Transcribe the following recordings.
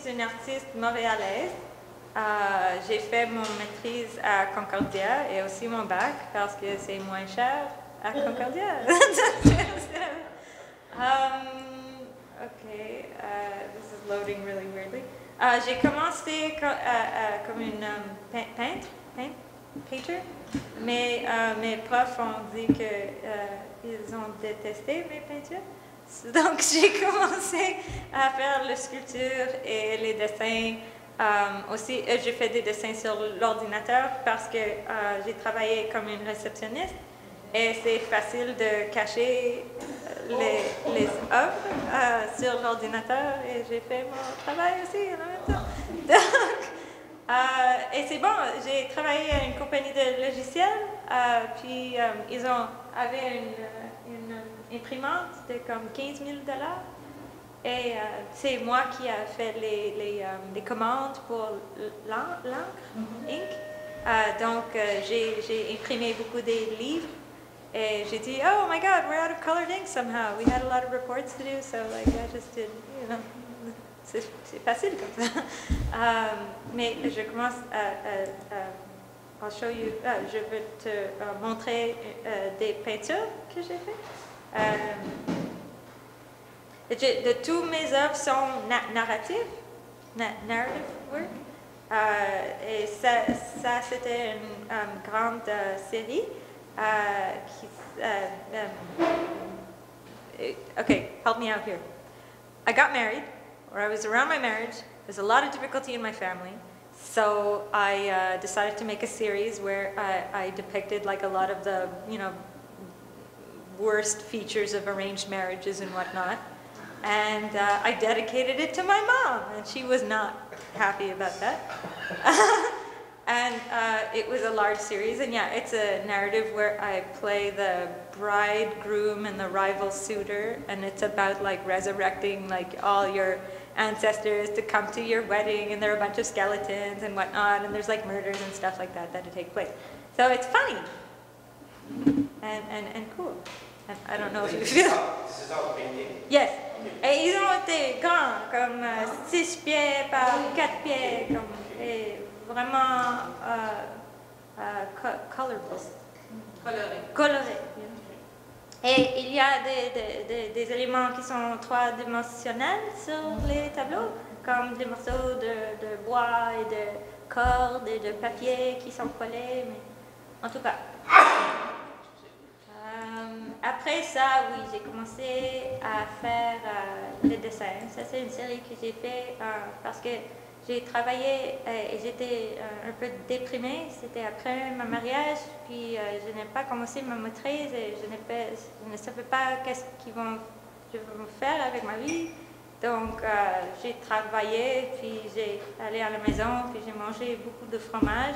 suis une artiste montréalaise. J'ai fait mon maîtrise à Concordia et aussi mon bac parce que c'est moins cher à Concordia. Okay, this is loading really weirdly. J'ai commencé comme une painter, mais mes profs ont dit qu'ils ont détesté mes peintures. Donc j'ai commencé à faire la sculpture et les dessins. Aussi, j'ai fait des dessins sur l'ordinateur parce que j'ai travaillé comme une réceptionniste et c'est facile de cacher les œuvres sur l'ordinateur et j'ai fait mon travail aussi en même temps. Donc, et c'est bon, j'ai travaillé à une compagnie de logiciels, puis ils avaient une imprimante de comme 15 000 $. Et c'est moi qui ai fait les commandes pour l'encre, ink. Donc, j'ai imprimé beaucoup de livres. Et j'ai dit, oh my God, we're out of colored ink somehow. We had a lot of reports to do, so like I just did, you know, c'est facile comme ça. Mais je commence I'll show you, je vais te montrer des peintures que j'ai faites. De tous mes œuvres sont narrative work. Et ça c'était une grande série. Okay, help me out here. I got married, or I was around my marriage. There's a lot of difficulty in my family, so I decided to make a series where I depicted like a lot of the, you know, worst features of arranged marriages and whatnot. And I dedicated it to my mom, and she was not happy about that. And it was a large series, and yeah, it's a narrative where I play the bridegroom and the rival suitor, and it's about like resurrecting like all your ancestors to come to your wedding, and there are a bunch of skeletons and whatnot, and there's like murders and stuff like that take place. So it's funny and cool. And I don't know if you feel. This is all painting. Yes. Et ils ont été grands, comme 6 pieds par 4 pieds, comme, et vraiment colorful. Coloré. Et il y a des éléments qui sont trois-dimensionnels sur les tableaux, comme des morceaux de bois et de cordes et de papier qui sont collés, mais en tout cas. Après ça, oui, j'ai commencé à faire le dessin. Ça, c'est une série que j'ai fait parce que j'ai travaillé et j'étais un peu déprimée. C'était après mon mariage, puis je n'ai pas commencé ma maîtrise et je ne savais pas qu'est-ce je vais faire avec ma vie. Donc, j'ai travaillé, puis j'ai allé à la maison, puis j'ai mangé beaucoup de fromage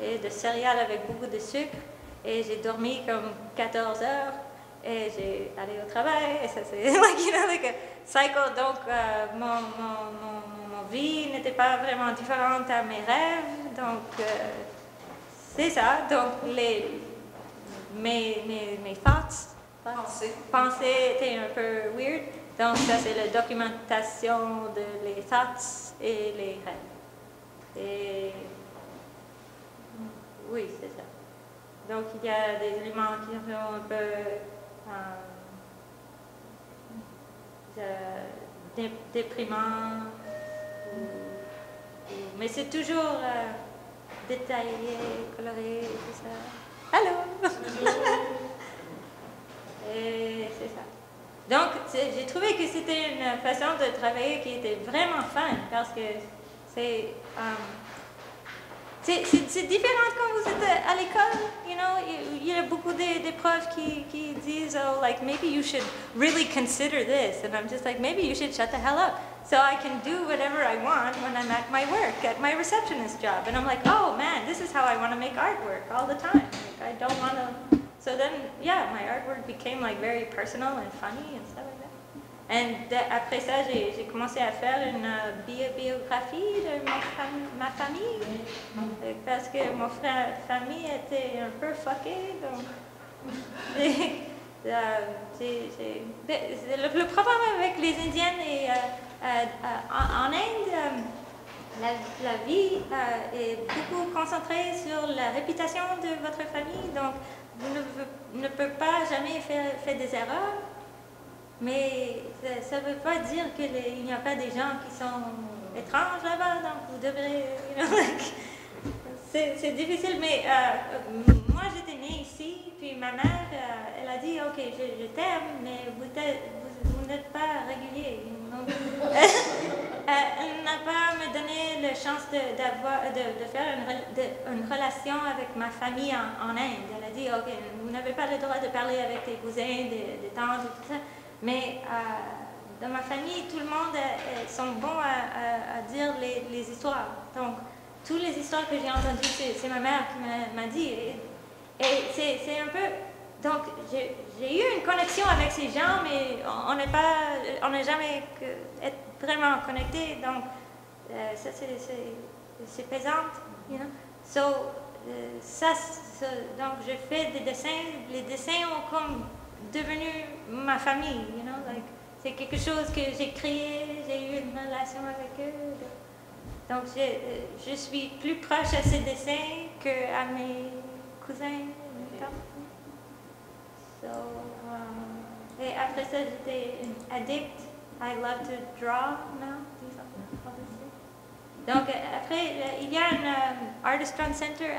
et de céréales avec beaucoup de sucre. Et j'ai dormi comme 14 heures. Et j'ai allé au travail, et ça c'est like a cycle. Donc, mon vie n'était pas vraiment différente à mes rêves. Donc, c'est ça. Donc, mes pensées étaient un peu weird. Donc, ça c'est la documentation de les thoughts et les rêves. Et oui, c'est ça. Donc, il y a des éléments qui sont un peu déprimants, mais c'est toujours détaillé, coloré, tout ça. Allô? Et c'est ça. Donc, j'ai trouvé que c'était une façon de travailler qui était vraiment fun parce que c'est différent quand vous êtes à l'école, you know, il y a beaucoup de profs qui disent, oh, like, maybe you should really consider this, and I'm just like, maybe you should shut the hell up, so I can do whatever I want when I'm at my work, at my receptionist job, and I'm like, oh man, this is how I want to make artwork all the time, like, I don't want to, so then, yeah, my artwork became like very personal and funny and stuff like that. Et après ça, j'ai commencé à faire une biographie de ma famille, parce que mon frère famille était un peu fucké, donc Le problème avec les Indiennes et en Inde, la vie est beaucoup concentrée sur la réputation de votre famille, donc vous ne pouvez pas jamais faire des erreurs, mais ça ne veut pas dire qu'il n'y a pas des gens qui sont étranges là-bas, donc vous devrez... c'est difficile, mais moi j'étais née ici, puis ma mère, elle a dit, ok, je t'aime, mais vous n'êtes pas régulier. Donc, elle n'a pas me donné la chance de faire une relation avec ma famille en Inde. Elle a dit, ok, vous n'avez pas le droit de parler avec tes cousins, des tantes, et tout ça. Mais dans ma famille, tout le monde sont bons à dire les histoires. Donc, toutes les histoires que j'ai entendues, c'est ma mère qui m'a dit. Et c'est un peu... Donc, j'ai eu une connexion avec ces gens, mais on n'a jamais été vraiment connectés. Donc, ça, c'est pesant, you know. So, donc, je fais des dessins. Les dessins ont comme devenu ma famille, you know. Like, c'est quelque chose que j'ai créé, j'ai eu une relation avec eux. Donc, je suis plus proche à ces dessins qu'à mes cousins. So, et après ça, j'étais une addict. I love to draw now. Donc, après, il y a un Artist Run Center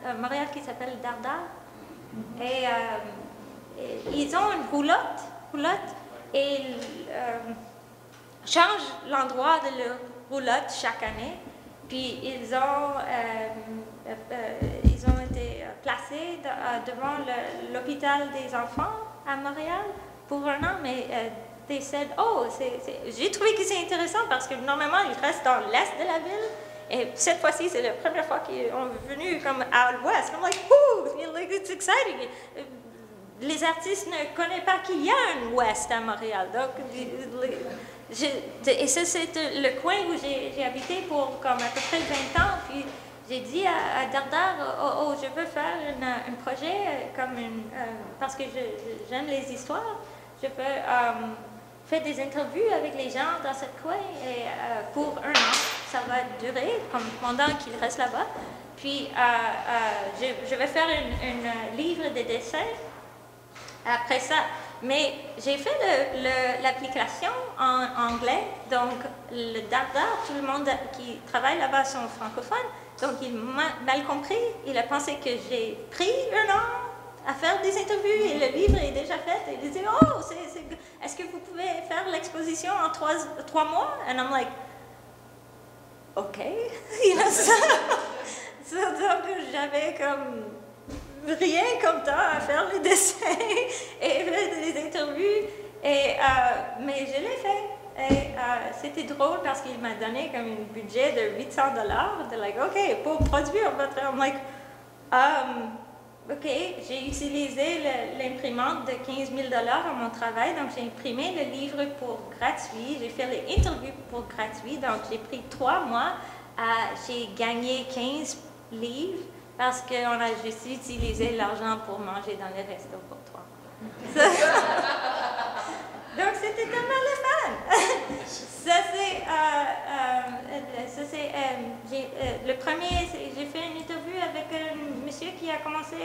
à Montréal qui s'appelle Dardar. Et ils ont une roulotte et ils changent l'endroit de leur roulotte chaque année. Puis ils ont été placés devant l'hôpital des enfants à Montréal pour un an, mais they said, oh, j'ai trouvé que c'est intéressant parce que normalement ils restent dans l'est de la ville. Et cette fois-ci, c'est la première fois qu'ils sont venus comme à l'ouest. I'm like, ooh, like, it's exciting. Les artistes ne connaissent pas qu'il y a un ouest à Montréal. Donc, et ça, c'est le coin où j'ai habité pour comme à peu près 20 ans. Puis j'ai dit à Dardar, je veux faire un projet parce que j'aime les histoires. Je peux faire des interviews avec les gens dans ce coin et, pour un an. Ça va durer comme pendant qu'ils restent là-bas. Puis je vais faire un livre de dessins après ça. Mais j'ai fait l'application en anglais, donc le Dardar, tout le monde qui travaille là-bas sont francophones, donc il m'a mal compris, il a pensé que j'ai pris un an à faire des interviews et le livre est déjà fait. Et il dit, oh, est-ce que vous pouvez faire l'exposition en 3 mois? And I'm like, ok, you know, donc j'avais comme rien comme temps à faire les dessins et les interviews, mais je l'ai fait. Et c'était drôle parce qu'il m'a donné comme un budget de $800, de like, ok, pour produire votre... I'm like, ok, j'ai utilisé l'imprimante de $15 000 à mon travail, donc j'ai imprimé le livre pour gratuit, j'ai fait les interviews pour gratuit, donc j'ai pris 3 mois, j'ai gagné 15 livres, parce qu'on a juste utilisé l'argent pour manger dans les restos pour 3 mois. Donc, c'était tellement le fun. Le premier, j'ai fait une interview avec un monsieur qui a commencé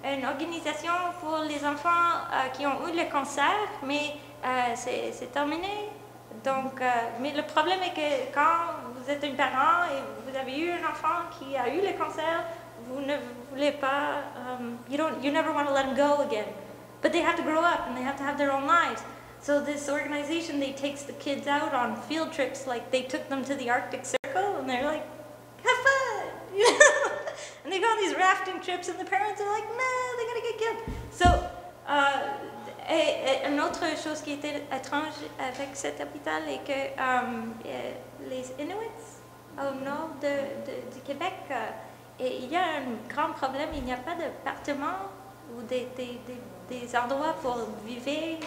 une organisation pour les enfants qui ont eu le cancer, mais c'est terminé. Donc, mais le problème est que quand vous êtes un parent et vous avez eu un enfant qui a eu le cancer, vous ne voulez pas, you never want to let them go again. But they have to grow up and they have to have their own lives. So this organization, they takes the kids out on field trips, like they took them to the Arctic Circle and they're like, have fun, you know? And they go on these rafting trips and the parents are like, no, they're going to get killed. So, et une autre chose qui était étrange avec cet hôpital est que les Inuits au nord du Québec, et il y a un grand problème, il n'y a pas d'appartement ou des endroits pour vivre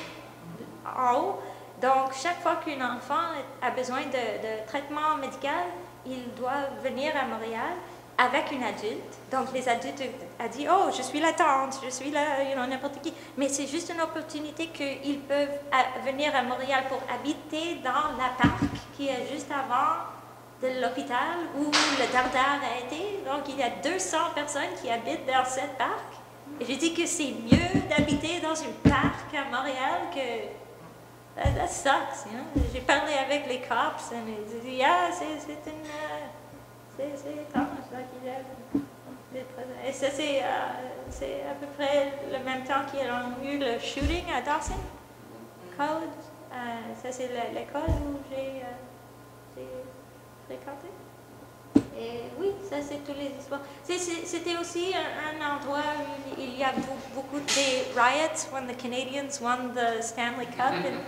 en haut. Donc, chaque fois qu'un enfant a besoin de traitement médical, il doit venir à Montréal. avec une adulte. Donc les adultes ont dit, oh, je suis la tante, je suis la, n'importe qui. Mais c'est juste une opportunité qu'ils peuvent venir à Montréal pour habiter dans la parc qui est juste avant de l'hôpital où le dardar a été. Donc il y a 200 personnes qui habitent dans cette parc. Et je dis que c'est mieux d'habiter dans une parc à Montréal que... That sucks, J'ai parlé avec les cops et ils ont dit, yeah, c'est étrange qu'il y a des présents. Et ça, c'est à peu près le même temps qu'ils ont eu le shooting à Dawson College. Ça, c'est l'école où j'ai fréquenté. Et oui, ça, c'est toutes les histoires. C'était aussi un endroit où il y a beaucoup de riots when the Canadians won the Stanley Cup. And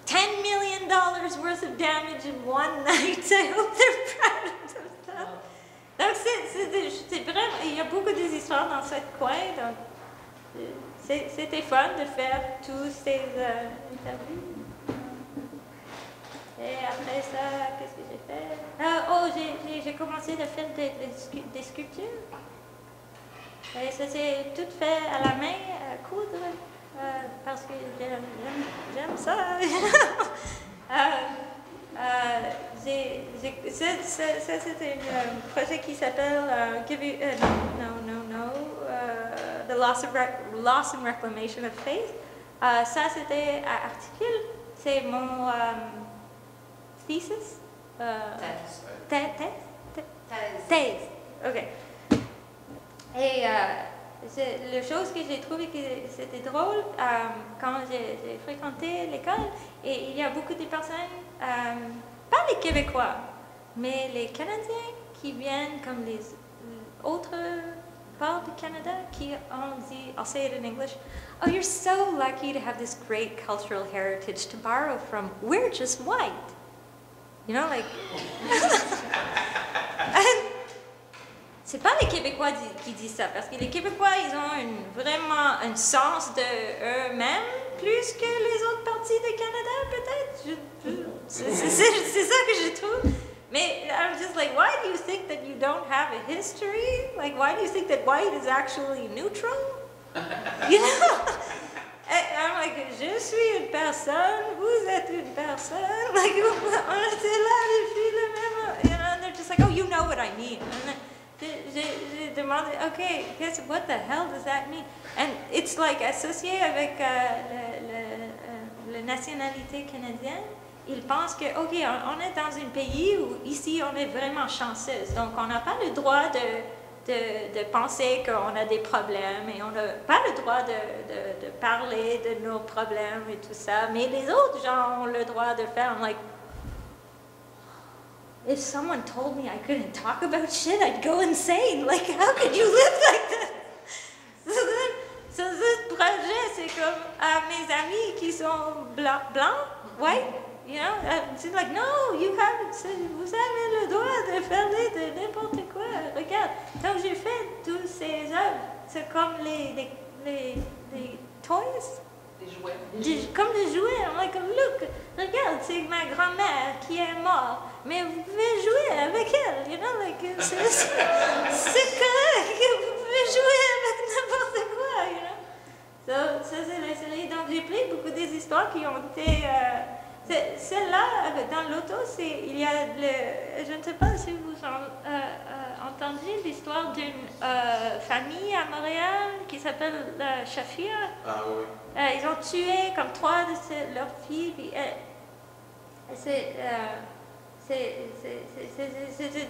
$10 million worth of damage in one night. I hope they're proud of themselves. Donc, c'est vraiment, il y a beaucoup d'histoires dans ce coin. Donc, c'était fun de faire tous ces interviews. Et après ça, qu'est-ce que j'ai fait? J'ai commencé à faire des sculptures. Et ça s'est tout fait à la main, à coudre, parce que j'aime ça. Ça, c'était un projet qui s'appelle The Loss and Reclamation of Faith. Ça, c'était à Articule. C'est mon thesis. Thèse. OK. Et la chose que j'ai trouvé que c'était drôle, quand j'ai fréquenté l'école, et il y a beaucoup de personnes, pas les Québécois, mais les Canadiens qui viennent comme les autres parts du Canada qui ont dit, I'll say it in English, oh, you're so lucky to have this great cultural heritage to borrow from. We're just white. Like... C'est pas les Québécois qui disent ça, parce que les Québécois, ils ont vraiment un sens de eux-mêmes plus que les autres parties du Canada, peut-être. C'est ça que je trouve. Mais I'm just like, why do you think that you don't have a history? Like, why do you think that white is actually neutral? I'm like, je suis une personne, vous êtes une personne. Like, on était là depuis le même. And they're just like, oh, you know what I mean. J'ai demandé, okay, what the hell does that mean? And it's like associé avec la nationalité canadienne. Ils pensent que, ok, on est dans un pays où ici on est vraiment chanceuse, donc on n'a pas le droit de penser qu'on a des problèmes et on n'a pas le droit de parler de nos problèmes et tout ça, mais les autres gens ont le droit de faire. I'm like, if someone told me I couldn't talk about shit, I'd go insane. Like, how could you live like that? So ce projet, c'est comme mes amis qui sont blancs, white, c'est like, no, vous avez le droit de parler de n'importe quoi. Regarde, donc j'ai fait tous ces œuvres. C'est comme les toys. Des jouets. Comme des jouets. I'm like, look, regarde, c'est ma grand-mère qui est morte. Mais vous pouvez jouer avec elle, c'est correct, vous pouvez jouer avec n'importe quoi, Ça, c'est la série. Donc, j'ai pris beaucoup des histoires qui ont été... Celle-là, dans l'auto, il y a je ne sais pas si vous entendu l'histoire d'une famille à Montréal qui s'appelle Shafia. Ah oui. Ils ont tué comme 3 de leurs filles. Puis, c'est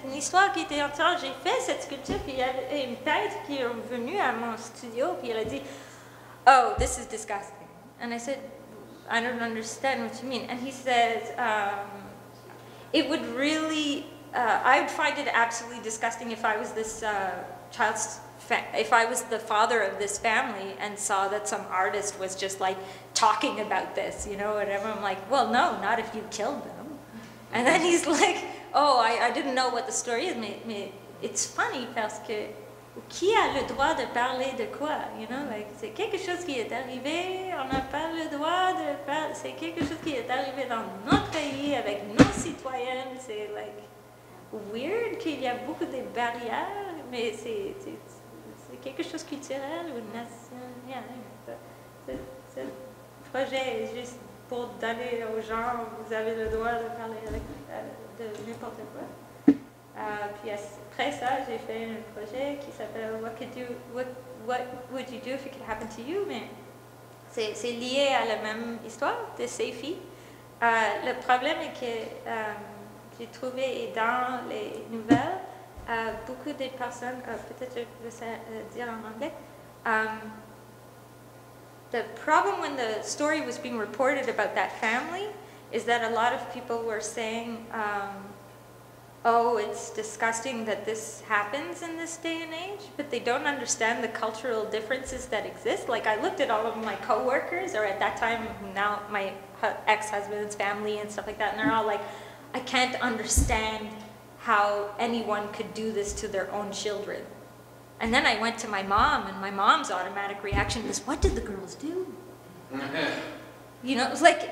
une histoire qui était entière. J'ai fait cette sculpture, puis il y avait une tête qui est venue à mon studio, puis elle a dit, oh, this is disgusting. And I said, I don't understand what you mean. And he says, it would really, I would find it absolutely disgusting if I was this if I was the father of this family and saw that some artist was just like talking about this, whatever. I'm like, well, no, not if you killed them. And then he's like, oh, I didn't know what the story is, mais it's funny parce que qui a le droit de parler de quoi, c'est quelque chose qui est arrivé, on n'a pas le droit de parler, c'est quelque chose qui est arrivé dans notre pays avec nos citoyennes, c'est like, weird qu'il y a beaucoup de barrières, mais c'est quelque chose de culturel ou national. Ce projet est juste pour donner aux gens, vous avez le droit de parler de n'importe quoi. Puis après ça, j'ai fait un projet qui s'appelle What would you do if it could happen to you? Mais c'est lié à la même histoire de ces filles. Le problème est que j'ai trouvé dans les nouvelles, beaucoup de personnes, peut-être je vais dire en anglais, the problem when the story was being reported about that family is that a lot of people were saying, oh, it's disgusting that this happens in this day and age, but they don't understand the cultural differences that exist. Like, I looked at all of my coworkers, or at that time, now my ex-husband's family and stuff like that, and they're all like, I can't understand how anyone could do this to their own children. And then I went to my mom, and my mom's automatic reaction was, what did the girls do? You know, it was like,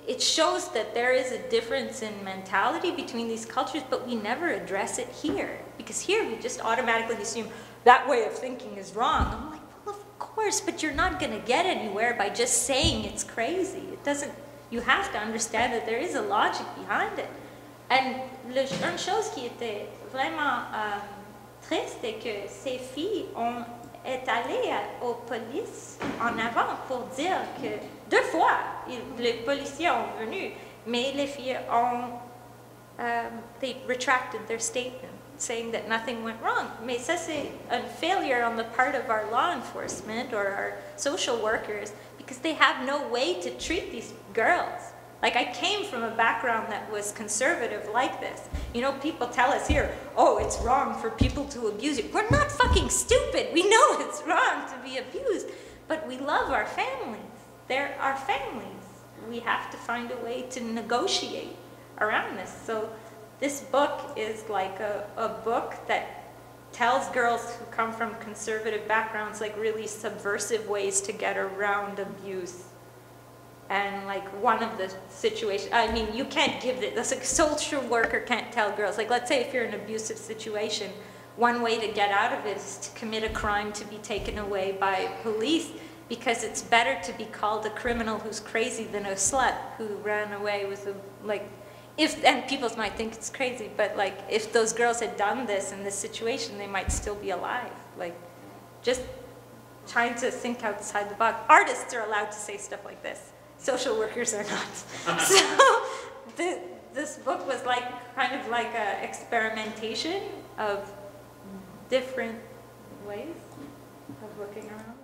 it shows that there is a difference in mentality between these cultures, but we never address it here. Because here we just automatically assume that way of thinking is wrong. I'm like, well, of course, but you're not going to get anywhere by just saying it's crazy. It doesn't, you have to understand that there is a logic behind it. And une chose qui était vraiment triste est que ces filles est allée aux polices en avant pour dire que 2 fois, les policiers ont venu, mais les filles ont, they retracted their statement, saying that nothing went wrong. Mais ça, c'est a failure on the part of our law enforcement or our social workers because they have no way to treat these girls. Like, I came from a background that was conservative like this. You know, people tell us here, oh, it's wrong for people to abuse you. We're not fucking stupid. We know it's wrong to be abused, but we love our families. They're our families. We have to find a way to negotiate around this. So this book is like a book that tells girls who come from conservative backgrounds like really subversive ways to get around abuse. And like one of the situations, I mean, you can't give it, a social worker can't tell girls, like let's say if you're in an abusive situation, one way to get out of it is to commit a crime to be taken away by police, because it's better to be called a criminal who's crazy than a slut who ran away with a, like, if, and people might think it's crazy, but like if those girls had done this in this situation, they might still be alive. Like, just trying to think outside the box. Artists are allowed to say stuff like this. Social workers are not. So this book was like kind of like an experimentation of different ways of looking around.